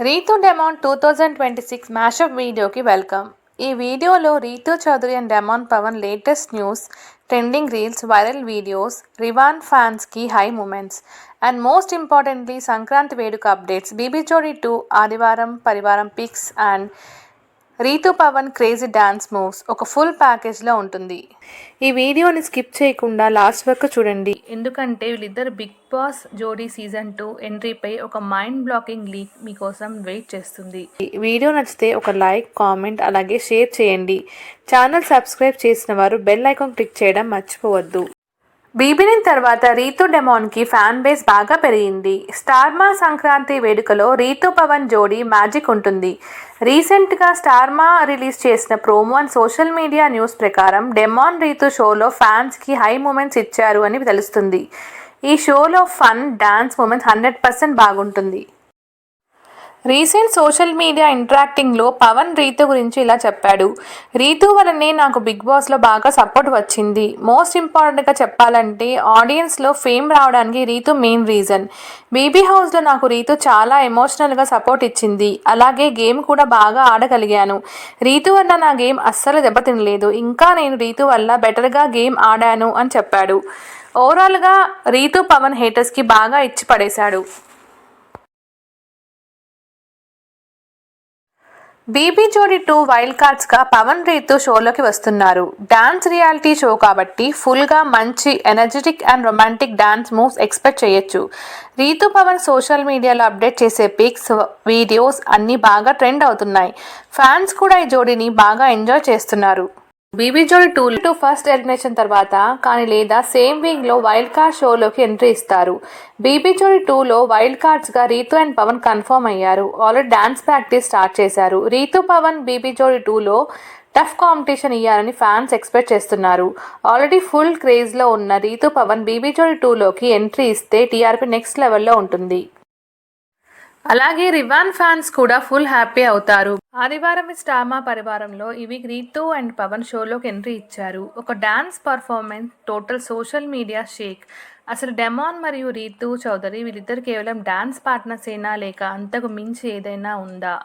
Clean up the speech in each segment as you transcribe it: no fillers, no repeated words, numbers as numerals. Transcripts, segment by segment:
Ritu Demon 2026 mashup వీడియోకి welcome. ఈ వీడియోలో Rithu Chowdary and demon Pavan latest news, trending reels, viral videos, Rivan ఫ్యాన్స్కి high moments and most importantly Sankranti వేడుక updates, BB Jodi 2 Aadivaram Parivaram pics and Rithu Pavan crazy dance moves ఒక full ప్యాకేజ్లో ఉంటుంది. ఈ వీడియోని స్కిప్ చేయకుండా లాస్ట్ వరకు చూడండి, ఎందుకంటే వీళ్ళిద్దరు బిగ్ బాస్ జోడీ సీజన్ 2 ఎంట్రీపై ఒక మైండ్ బ్లాకింగ్ లీక్ మీకోసం వెయిట్ చేస్తుంది. వీడియో నచ్చితే ఒక లైక్, కామెంట్ అలాగే షేర్ చేయండి. ఛానల్ సబ్స్క్రైబ్ చేసిన వారు బెల్ ఐకాన్ క్లిక్ చేయడం మర్చిపోవద్దు. బీబీనిన్ తర్వాత రీతు డెమాన్కి ఫ్యాన్ బేస్ బాగా పెరిగింది. స్టార్మా సంక్రాంతి వేడుకలో రీతు పవన్ జోడీ మ్యాజిక్ ఉంటుంది. రీసెంట్గా స్టార్మా రిలీజ్ చేసిన promo and social media news ప్రకారం డెమాన్ రీతు షోలో ఫ్యాన్స్కి హై మూమెంట్స్ ఇచ్చారు అని తెలుస్తుంది. ఈ షోలో ఫన్, డాన్స్ మూమెంట్స్ 100% బాగుంటుంది. రీసెంట్ సోషల్ మీడియా ఇంటరాక్టింగ్లో పవన్ రీతు గురించి ఇలా చెప్పాడు. రీతు వలనే నాకు బిగ్ బాస్లో బాగా సపోర్ట్ వచ్చింది. మోస్ట్ ఇంపార్టెంట్గా చెప్పాలంటే ఆడియన్స్లో ఫేమ్ రావడానికి రీతు మెయిన్ రీజన్. బీబీ హౌస్లో నాకు రీతు చాలా ఎమోషనల్గా సపోర్ట్ ఇచ్చింది. అలాగే గేమ్ కూడా బాగా ఆడగలిగాను. రీతు వల్ల నా గేమ్ అస్సలు దెబ్బతినలేదు. ఇంకా నేను రీతు వల్ల బెటర్గా గేమ్ ఆడాను అని చెప్పాడు. ఓవరాల్గా రీతు పవన్ హేటర్స్కి బాగా ఇచ్చి పడేశాడు. బీబీ జోడీ 2 వైల్డ్ కార్డ్స్గా పవన్ రీతు షోలోకి వస్తున్నారు. డాన్స్ రియాలిటీ షో కాబట్టి ఫుల్గా మంచి energetic and romantic dance moves expect చేయొచ్చు. రీతు పవన్ సోషల్ మీడియాలో అప్డేట్ చేసే పిక్స్, వీడియోస్ అన్నీ బాగా ట్రెండ్ అవుతున్నాయి. ఫ్యాన్స్ కూడా ఈ జోడీని బాగా ఎంజాయ్ చేస్తున్నారు. బీబీ జోడీ 2 ఫస్ట్ ఎలిమినేషన్ తర్వాత కానీ లేదా సేమ్ వీక్లో వైల్డ్ కార్డ్ షోలోకి ఎంట్రీ ఇస్తారు. బీబీ జోడీ 2లో వైల్డ్ కార్డ్స్గా రీతు అండ్ పవన్ కన్ఫర్మ్ అయ్యారు. ఆల్రెడీ డాన్స్ ప్రాక్టీస్ స్టార్ట్ చేశారు. రీతు పవన్ బీబీ జోడీ 2లో టఫ్ కాంపిటీషన్ ఇయ్యారని ఫ్యాన్స్ ఎక్స్పెక్ట్ చేస్తున్నారు. ఆల్రెడీ ఫుల్ క్రేజ్లో ఉన్న రీతు పవన్ బీబీ జోడీ 2లోకి ఎంట్రీ ఇస్తే టీఆర్పీ నెక్స్ట్ లెవెల్లో ఉంటుంది. అలాగే రివాన్ ఫ్యాన్స్ కూడా ఫుల్ హ్యాపీ అవుతారు. ఆదివారం స్టార్మా పరివారంలో ఈ వీక్ రీతు అండ్ పవన్ షోలోకి ఎంట్రీ ఇచ్చారు. ఒక dance performance total social media Sheikh. అసలు డెమాన్ మరియు రీతు చౌదరి వీళ్ళిద్దరు కేవలం డాన్స్ పార్ట్నర్సేనా లేక అంతకు మించి ఏదైనా ఉందా?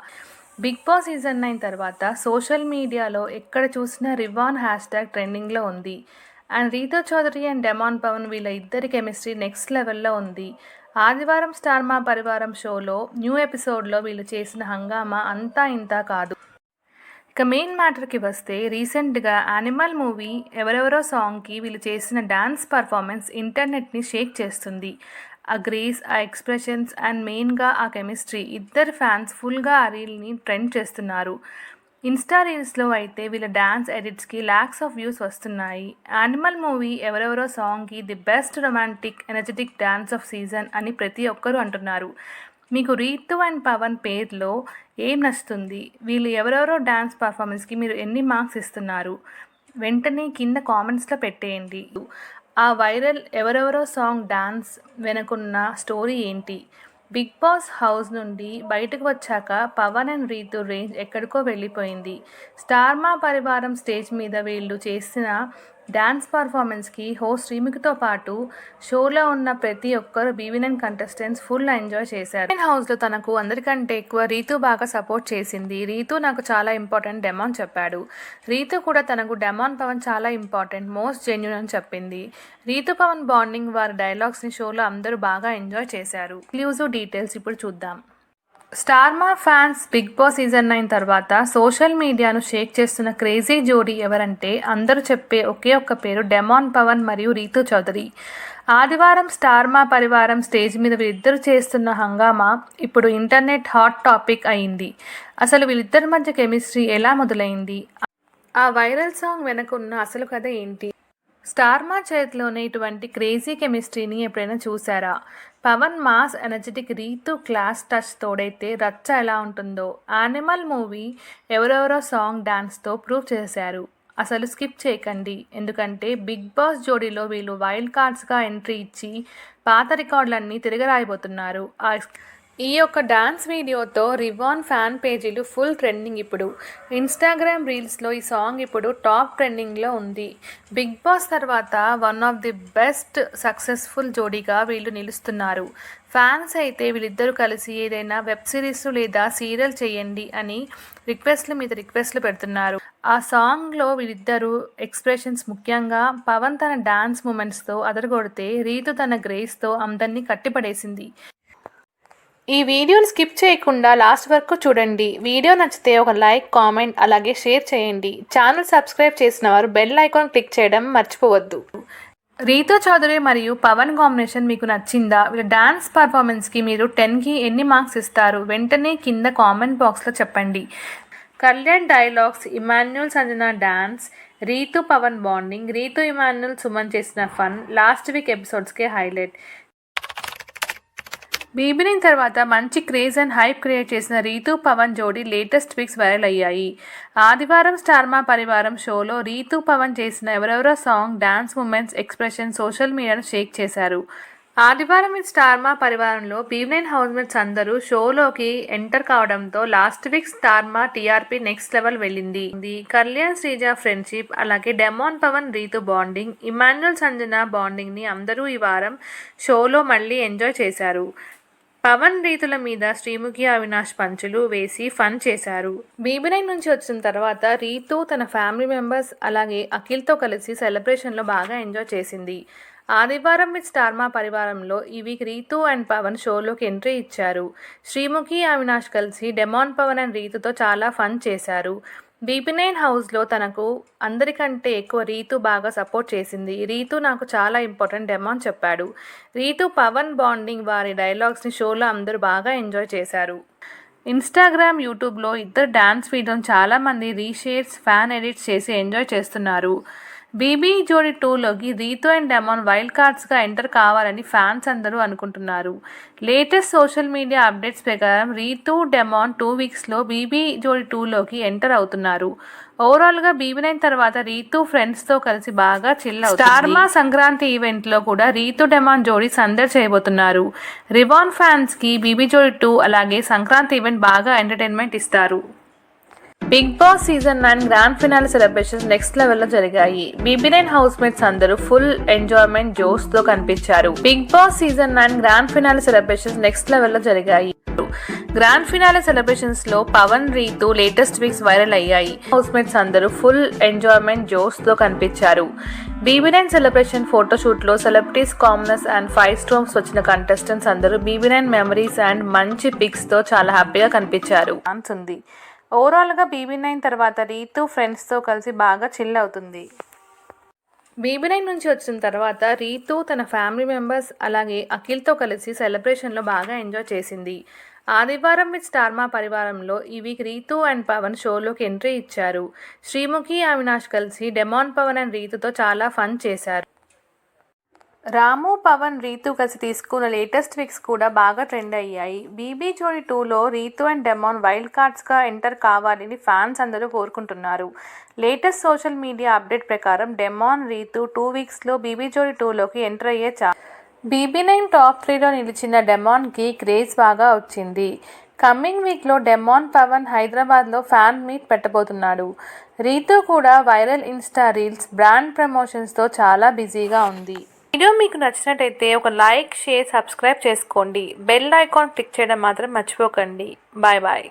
బిగ్ బాస్ సీజన్ 9 తర్వాత సోషల్ మీడియాలో ఎక్కడ చూసినా రివాన్ హ్యాష్ట్యాగ్ ట్రెండింగ్లో ఉంది. And Ritu Chowdary and demon Pavan వీళ్ళ ఇద్దరి కెమిస్ట్రీ నెక్స్ట్ లెవెల్లో ఉంది. ఆదివారం స్టార్మా పరివారం షోలో న్యూ ఎపిసోడ్లో వీళ్ళు చేసిన హంగామా అంతా ఇంతా కాదు. ఇక మెయిన్ మ్యాటర్కి వస్తే రీసెంట్గా యానిమల్ మూవీ ఎవరెవరో సాంగ్కి వీళ్ళు చేసిన డాన్స్ పర్ఫార్మెన్స్ ఇంటర్నెట్ని షేక్ చేస్తుంది. ఆ గ్రేస్, ఆ ఎక్స్ప్రెషన్స్ అండ్ మెయిన్గా ఆ కెమిస్ట్రీ, ఇద్దరు ఫ్యాన్స్ ఫుల్గా ఆ రీల్ని ట్రెండ్ చేస్తున్నారు. ఇన్స్టా రీల్స్లో అయితే వీళ్ళ డాన్స్ ఎడిట్స్కి ల్యాక్స్ ఆఫ్ వ్యూస్ వస్తున్నాయి. యానిమల్ మూవీ ఎవరెవరో సాంగ్కి the best romantic energetic dance of season అని ప్రతి ఒక్కరూ అంటున్నారు. మీకు రీతు అండ్ పవన్ పేర్లో ఏం నచ్చుతుంది? వీళ్ళు ఎవరెవరో డాన్స్ పర్ఫార్మెన్స్కి మీరు ఎన్ని మార్క్స్ ఇస్తున్నారు? వెంటనే కింద కామెంట్స్లో పెట్టేయండి. ఆ వైరల్ ఎవరెవరో సాంగ్ డాన్స్ వెనుకున్న స్టోరీ ఏంటి? బిగ్ బాస్ హౌస్ నుండి బయటకు వచ్చాక పవన్ అండ్ రీతు రేంజ్ ఎక్కడికో వెళ్ళిపోయింది. స్టార్మా పరివారం స్టేజ్ మీద వీళ్ళు చేసిన డాన్స్ పర్ఫార్మెన్స్కి హోస్ట్ శ్రీముఖితో పాటు షోలో ఉన్న ప్రతి ఒక్కరు బీబీ9 కంటెస్టెంట్స్ ఫుల్ ఎంజాయ్ చేశారు. హౌస్లో తనకు అందరికంటే ఎక్కువ రీతు బాగా సపోర్ట్ చేసింది. రీతు నాకు చాలా ఇంపార్టెంట్ డెమాన్ చెప్పాడు. రీతు కూడా తనకు డెమాన్ పవన్ చాలా ఇంపార్టెంట్, మోస్ట్ జెన్యూన్ అని చెప్పింది. రీతు పవన్ బాండింగ్, వారి డైలాగ్స్ని షోలో అందరూ బాగా ఎంజాయ్ చేశారు. ఎక్స్క్లూజివ్ డీటెయిల్స్ ఇప్పుడు చూద్దాం. Star Maa fans Bigg Boss season 9 తర్వాత సోషల్ మీడియాను షేక్ చేస్తున్న క్రేజీ జోడీ ఎవరంటే అందరూ చెప్పే ఒకే ఒక్క పేరు డెమాన్ పవన్ మరియు రీతు చౌదరి. ఆదివారం స్టార్మా పరివారం స్టేజ్ మీద వీళ్ళిద్దరు చేస్తున్న హంగామా ఇప్పుడు ఇంటర్నెట్ హాట్ టాపిక్ అయింది. అసలు వీళ్ళిద్దరి మధ్య కెమిస్ట్రీ ఎలా మొదలైంది? ఆ వైరల్ సాంగ్ వెనకున్న అసలు కథ ఏంటి? స్టార్మా చేతిలోనే ఇటువంటి క్రేజీ కెమిస్ట్రీని ఎప్పుడైనా చూసారా? Pavan mass energetic, Rithu class touch తోడైతే రచ్చ ఎలా ఉంటుందో యానిమల్ మూవీ ఎవరెవరో సాంగ్ డాన్స్తో ప్రూవ్ చేశారు. అసలు స్కిప్ చేయకండి, ఎందుకంటే బిగ్ బాస్ జోడీలో వీళ్ళు వైల్డ్ కార్డ్స్గా ఎంట్రీ ఇచ్చి పాత రికార్డులన్నీ తిరగరాయబోతున్నారు. ఈ యొక్క డాన్స్ వీడియోతో రివాన్ ఫ్యాన్ పేజీలు ఫుల్ ట్రెండింగ్. ఇప్పుడు ఇన్స్టాగ్రామ్ రీల్స్లో ఈ సాంగ్ ఇప్పుడు టాప్ ట్రెండింగ్లో ఉంది. బిగ్ బాస్ తర్వాత one of the best successful జోడీగా వీళ్ళు నిలుస్తున్నారు. ఫ్యాన్స్ అయితే వీళ్ళిద్దరూ కలిసి ఏదైనా వెబ్ సిరీస్ లేదా సీరియల్ చేయండి అని రిక్వెస్ట్లు మీద రిక్వెస్ట్లు పెడుతున్నారు. ఆ సాంగ్లో వీళ్ళిద్దరూ ఎక్స్ప్రెషన్స్, ముఖ్యంగా పవన్ తన డాన్స్ మూమెంట్స్తో అదరగొడితే రీతు తన గ్రేస్తో అందరినీ కట్టిపడేసింది. ఈ వీడియోని స్కిప్ చేయకుండా లాస్ట్ వరకు చూడండి. వీడియో నచ్చితే ఒక లైక్, కామెంట్ అలాగే షేర్ చేయండి. ఛానల్ సబ్స్క్రైబ్ చేసిన వారు బెల్ ఐకాన్ క్లిక్ చేయడం మర్చిపోవద్దు. రీతు చౌదరి మరియు పవన్ కాంబినేషన్ మీకు నచ్చిందా? వీళ్ళ డాన్స్ పర్ఫార్మెన్స్కి మీరు 10కి ఎన్ని మార్క్స్ ఇస్తారు? వెంటనే కింద కామెంట్ బాక్స్లో చెప్పండి. Kalyan dialogues, Emmanuel Sanjana dance, Ritu Pavan bonding, Ritu Emmanuel Suman చేసిన ఫన్ లాస్ట్ వీక్ ఎపిసోడ్స్కే హైలైట్. బీబీ9 తర్వాత మంచి క్రేజ్ అండ్ హైప్ క్రియేట్ చేసిన రీతు పవన్ జోడీ లేటెస్ట్ పిక్స్ వైరల్ అయ్యాయి. ఆదివారం స్టార్ మా పరివారం షోలో రీతు పవన్ చేసిన ఎవరెవరో song dance moments, expression social మీడియాను షేక్ చేశారు. ఆదివారం ఈ స్టార్ మా పరివారంలో బీబీ9 హౌస్మేట్స్ అందరూ షోలోకి ఎంటర్ కావడంతో last week Star Maa TRP next level వెళ్ళింది. కళ్యాణ్ శ్రీజ ఫ్రెండ్షిప్, అలాగే Demon Pavan Rithu bonding, Emmanuel Sanjana బాండింగ్ని అందరూ ఈ వారం షోలో మళ్ళీ ఎంజాయ్ చేశారు. పవన్ రీతుల మీద శ్రీముఖి, అవినాష్ పంచులు వేసి ఫన్ చేశారు. బీబీ9 నుంచి వచ్చిన తర్వాత రీతు తన ఫ్యామిలీ మెంబర్స్ అలాగే అఖిల్తో కలిసి సెలబ్రేషన్లో బాగా ఎంజాయ్ చేసింది. ఆదివారం విత్ స్టార్ మా పరివారంలో ఈ వీక్ రీతు అండ్ పవన్ షోలోకి ఎంట్రీ ఇచ్చారు. శ్రీముఖి, అవినాష్ కలిసి డెమాన్ పవన్ అండ్ రీతుతో చాలా ఫన్ చేశారు. బీబీ9 హౌస్లో తనకు అందరికంటే ఎక్కువ రీతు బాగా సపోర్ట్ చేసింది. రీతు నాకు చాలా ఇంపార్టెంట్, డెమాన్ చెప్పాడు. రీతు పవన్ బాండింగ్ వారి డైలాగ్స్ని షోలో అందరూ బాగా ఎంజాయ్ చేశారు. ఇన్స్టాగ్రామ్, యూట్యూబ్లో ఇద్దరు డాన్స్ వీడియోని చాలామంది రీషేర్స్, ఫ్యాన్ ఎడిట్స్ చేసి ఎంజాయ్ చేస్తున్నారు. బీబీ జోడీ 2లోకి రీతు అండ్ డెమాన్ వైల్డ్ కార్డ్స్గా ఎంటర్ కావాలని ఫ్యాన్స్ అందరూ అనుకుంటున్నారు. లేటెస్ట్ సోషల్ మీడియా అప్డేట్స్ ప్రకారం రీతు, డెమాన్ 2 వీక్స్లో బీబీ జోడీ 2లోకి ఎంటర్ అవుతున్నారు. ఓవరాల్గా బీబీ9 తర్వాత రీతు ఫ్రెండ్స్తో కలిసి బాగా చిల్ అవుతుంది. స్టార్ మా సంక్రాంతి ఈవెంట్లో కూడా రీతు, డెమాన్ జోడీ సందడి చేయబోతున్నారు. రివాన్ ఫ్యాన్స్కి బీబీ జోడీ 2 అలాగే సంక్రాంతి ఈవెంట్ బాగా ఎంటర్టైన్మెంట్ ఇస్తారు. Bigg Boss season 9 grand finale celebrations next లెవెల్లో జరిగాయి. బీబీ9 హౌస్మేట్స్ అందరూ ఫుల్ ఎంజాయ్మెంట్ జోష్తో కనిపించారు. Bigg Boss season 9 grand finale celebrations next లెవెల్లో జరిగాయి. గ్రాండ్ ఫినాలే సెలబ్రేషన్స్ లో Pavan, Ritu latest pics viral అయ్యాయి. హౌస్మేట్స్ అందరూ ఫుల్ ఎంజాయ్మెంట్ జోష్తో కనిపించారు. బీబీ9 సెలబ్రేషన్ ఫోటోషూట్ లో సెలబ్రిటీస్, కామనర్స్ అండ్ 5 స్టార్స్ వచ్చిన కంటెస్టెంట్స్ అందరూ బీబీ9 మెమరీస్ అండ్ మంచి పిక్స్ తో చాలా హ్యాపీగా కనిపించారు. ఓవరాల్గా బీబీ9 తర్వాత రీతు ఫ్రెండ్స్తో కలిసి బాగా చిల్ అవుతుంది. బీబీ9 నుంచి వచ్చిన తర్వాత రీతు తన ఫ్యామిలీ మెంబర్స్ అలాగే అఖిల్తో కలిసి సెలబ్రేషన్లో బాగా ఎంజాయ్ చేసింది. ఆదివారం విత్ స్టార్ మా పరివారంలో ఈ వీక్ రీతు అండ్ పవన్ షోలోకి ఎంట్రీ ఇచ్చారు. శ్రీముఖి, అవినాష్ కలిసి డెమాన్ పవన్ అండ్ రీతుతో చాలా ఫన్ చేశారు. రాము, పవన్, రీతు కలిసి తీసుకున్న లేటెస్ట్ పిక్స్ కూడా బాగా ట్రెండ్ అయ్యాయి. బీబీ జోడీ 2లో రీతు అండ్ డెమాన్ వైల్డ్ కార్డ్స్గా ఎంటర్ కావాలని ఫ్యాన్స్ అందరూ కోరుకుంటున్నారు. లేటెస్ట్ సోషల్ మీడియా అప్డేట్ ప్రకారం డెమాన్, రీతు 2 వీక్స్లో బీబీ జోడీ 2లోకి ఎంటర్ అయ్యే బీబీ9 టాప్ 3లో నిలిచిన డెమాన్కి క్రేజ్ బాగా వచ్చింది. కమింగ్ వీక్లో డెమాన్, పవన్ హైదరాబాద్లో ఫ్యాన్ మీట్ పెట్టబోతున్నాడు. రీతు కూడా వైరల్ ఇన్స్టా రీల్స్, బ్రాండ్ ప్రమోషన్స్తో చాలా బిజీగా ఉంది. వీడియో మీకు నచ్చినట్టయితే ఒక లైక్, షేర్, సబ్స్క్రైబ్ చేసుకోండి. బెల్ ఐకాన్ క్లిక్ చేయడం మాత్రం మర్చిపోకండి. Bye bye.